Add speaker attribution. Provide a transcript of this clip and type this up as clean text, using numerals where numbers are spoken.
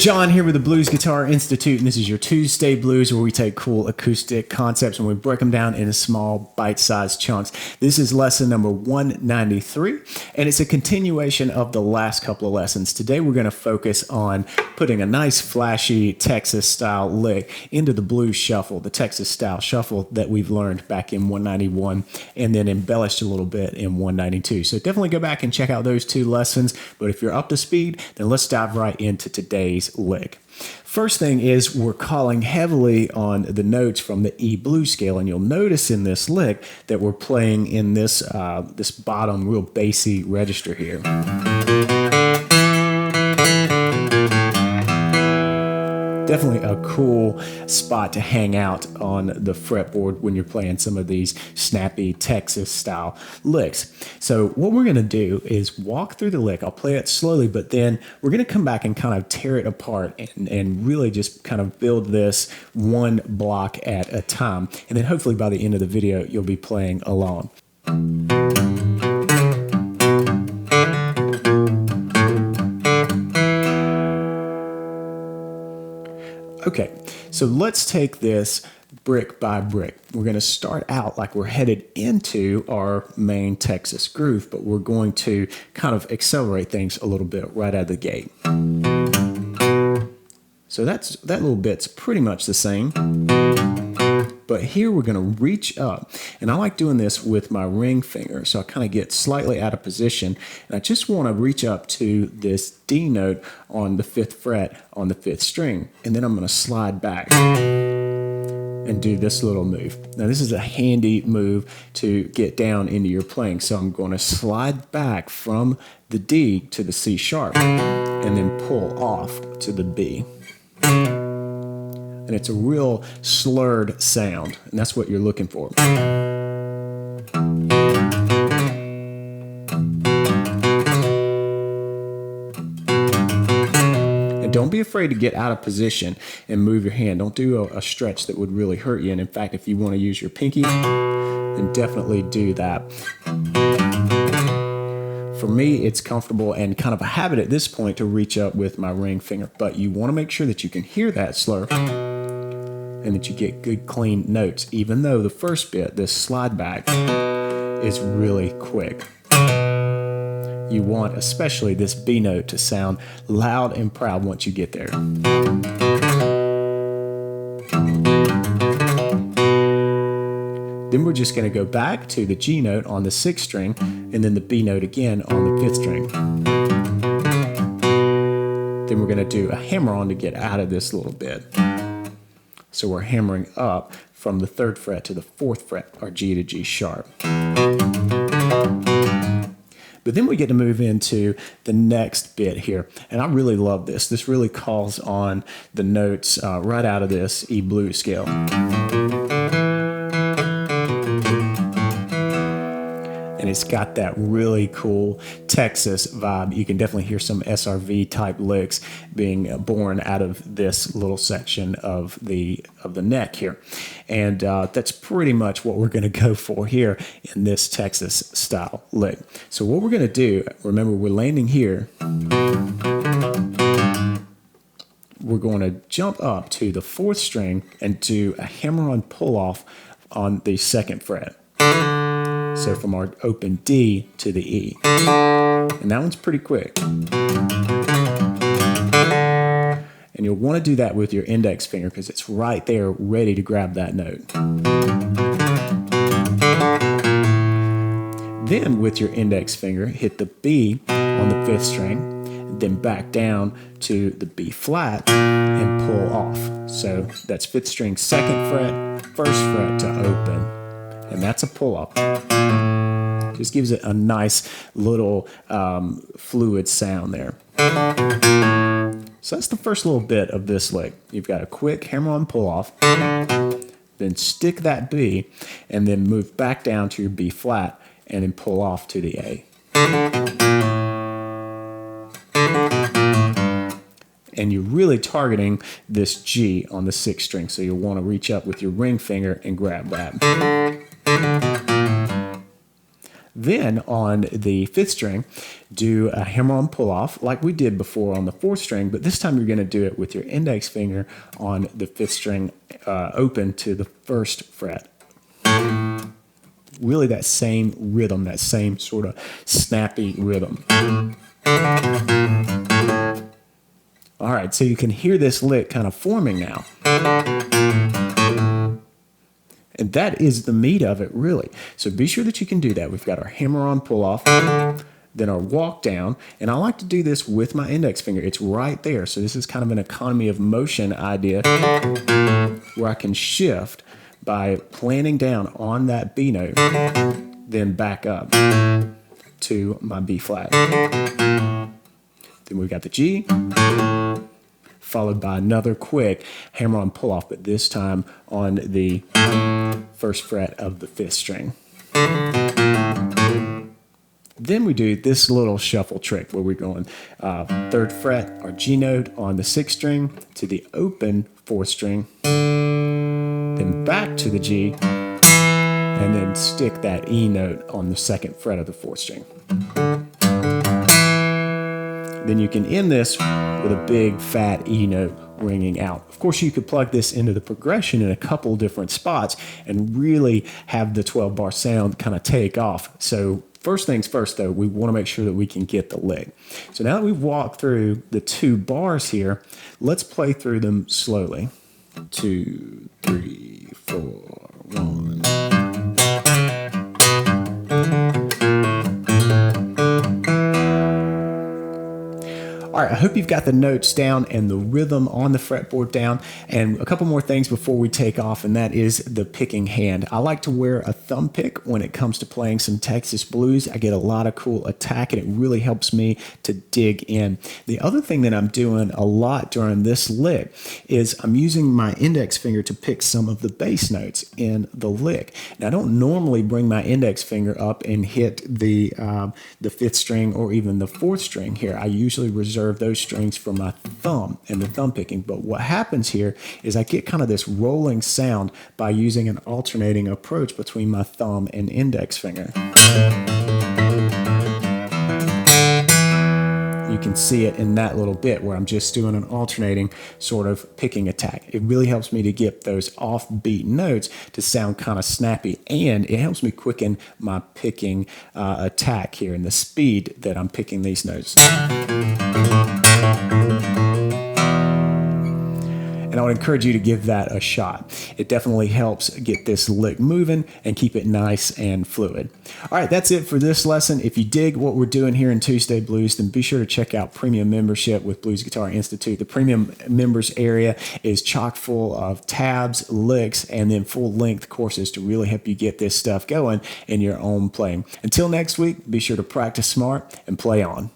Speaker 1: John here with the Blues Guitar Institute, and this is your Tuesday Blues, where we take cool acoustic concepts and we break them down into small bite-sized chunks. This is lesson number 193, and it's a continuation of the last couple of lessons. Today we're going to focus on putting a nice flashy Texas-style lick into the blues shuffle, the Texas-style shuffle that we've learned back in 191 and then embellished a little bit in 192. So definitely go back and check out those two lessons, but if you're up to speed, then let's dive right into today's lick. First thing is we're calling heavily on the notes from the E blues scale, and you'll notice in this lick that we're playing in this this bottom real bassy register here. Definitely a cool spot to hang out on the fretboard when you're playing some of these snappy Texas style licks. So what we're going to do is walk through the lick. I'll play it slowly, but then we're going to come back and kind of tear it apart and really just kind of build this one block at a time. And then hopefully by the end of the video, you'll be playing along. Okay, so let's take this brick by brick. We're going to start out like we're headed into our main Texas groove, but we're going to kind of accelerate things a little bit right out of the gate. So that little bit's pretty much the same. But here we're going to reach up, and I like doing this with my ring finger, so I kind of get slightly out of position, and I just want to reach up to this D note on the 5th fret on the 5th string, and then I'm going to slide back and do this little move. Now this is a handy move to get down into your playing, so I'm going to slide back from the D to the C sharp, and then pull off to the B. And it's a real slurred sound, and that's what you're looking for. And don't be afraid to get out of position and move your hand. Don't do a stretch that would really hurt you. And in fact, if you want to use your pinky, then definitely do that. For me, it's comfortable and kind of a habit at this point to reach up with my ring finger, but you want to make sure that you can hear that slur and that you get good clean notes, even though the first bit, this slide back, is really quick. You want especially this B note to sound loud and proud once you get there. Then we're just going to go back to the G note on the 6th string and then the B note again on the 5th string. Then we're going to do a hammer on to get out of this little bit. So we're hammering up from the 3rd fret to the 4th fret, our G to G sharp. But then we get to move into the next bit here. And I really love this. This really calls on the notes right out of this E blues scale. And it's got that really cool Texas vibe. You can definitely hear some SRV type licks being born out of this little section of the neck here. And that's pretty much what we're going to go for here in this Texas style lick. So what we're going to do, remember we're landing here. We're going to jump up to the 4th string and do a hammer-on pull-off on the 2nd fret. So from our open D to the E. And that one's pretty quick. And you'll want to do that with your index finger because it's right there ready to grab that note. Then with your index finger, hit the B on the 5th string, then back down to the B flat and pull off. So that's 5th string, 2nd fret, 1st fret to open. And that's a pull-up. Just gives it a nice little fluid sound there. So that's the first little bit of this lick. You've got a quick hammer-on pull-off, then stick that B, and then move back down to your B flat, and then pull off to the A. And you're really targeting this G on the 6th string, so you'll want to reach up with your ring finger and grab that. Then on the 5th string, do a hammer-on pull-off like we did before on the 4th string, but this time you're going to do it with your index finger on the 5th string open to the 1st fret. Really that same rhythm, that same sort of snappy rhythm. All right, so you can hear this lick kind of forming now. And that is the meat of it, really. So be sure that you can do that. We've got our hammer-on pull-off, then our walk down. And I like to do this with my index finger. It's right there. So this is kind of an economy of motion idea where I can shift by planting down on that B note, then back up to my B flat. Then we've got the G, followed by another quick hammer-on pull-off, but this time on the 1st fret of the 5th string. Then we do this little shuffle trick where we're going 3rd fret, our G note on the 6th string to the open 4th string, then back to the G, and then stick that E note on the 2nd fret of the 4th string. Then you can end this with a big fat E note ringing out. Of course, you could plug this into the progression in a couple different spots and really have the 12-bar sound kind of take off. So first things first, though, we want to make sure that we can get the lick. So now that we've walked through the 2 bars here, let's play through them slowly. 2, 3, 4, 1. All right, I hope you've got the notes down and the rhythm on the fretboard down. And a couple more things before we take off, and that is the picking hand. I like to wear a thumb pick when it comes to playing some Texas blues. I get a lot of cool attack, and it really helps me to dig in. The other thing that I'm doing a lot during this lick is I'm using my index finger to pick some of the bass notes in the lick. Now, I don't normally bring my index finger up and hit the 5th string or even the 4th string here. I usually reserve those strings for my thumb and the thumb picking. But what happens here is I get kind of this rolling sound by using an alternating approach between my thumb and index finger. You can see it in that little bit where I'm just doing an alternating sort of picking attack. It really helps me to get those offbeat notes to sound kind of snappy, and it helps me quicken my picking attack here and the speed that I'm picking these notes. And I would encourage you to give that a shot. It definitely helps get this lick moving and keep it nice and fluid. All right, that's it for this lesson. If you dig what we're doing here in Tuesday Blues, then be sure to check out Premium Membership with Blues Guitar Institute. The Premium Members area is chock full of tabs, licks, and then full-length courses to really help you get this stuff going in your own playing. Until next week, be sure to practice smart and play on.